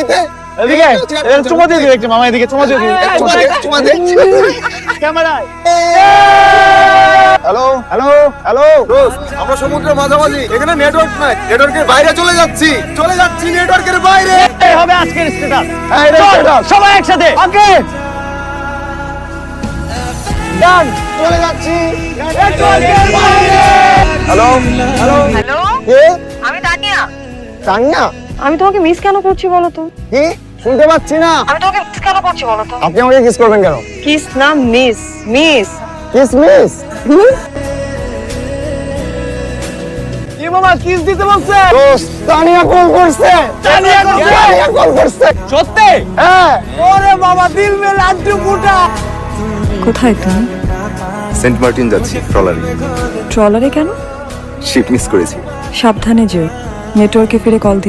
দিতে এদিকে চুমা দিয়ে দিবে একটু মামা, এদিকে চুমা দিয়ে দিবে। চুমা দে ক্যামেরায়। হ্যালো হ্যালো হ্যালো দোস্ত, আমরা সমুদ্রের মাঝামাঝি, এখানে নেটওয়ার্ক নাই, নেটওয়ার্কের বাইরে চলে যাচ্ছি নেটওয়ার্কের বাইরে। এই হবে আজকের স্ট্যাটাস। হ্যাঁ, এটা status। সবাই একসাথে। ওকে ডান। চলে যাচ্ছি নেটওয়ার্কের বাইরে। হ্যালো হ্যালো হ্যালো, কে? আমি তানিয়া। তানিয়া? আমি তোমাকে মিস কেন করছি বলো তো? কি শুনতে পাচ্ছি না। আমি তোমাকে মিস কেন করছি বলো তো? আপনি আমাকে কিস করবেন কেন? কিস না, মিস। Miss kiss miss? কি মামা কিস দিতে বলছে? দোস্ত, তানিয়া কল করছে। তানিয়া কল করছে? তানিয়া কল করছে। সত্যি? হ্যাঁ। ওরে বাবা, দিল মে লাড্ডু ফুটা। কোথায় তুমি? সেন্ট মার্টিন যাচ্ছি ট্রলারে। ট্রলারে কেন? শিপ মিস করেছি। সাবধানে যেও, নেটওয়ার্কে ফিরে কল দিও।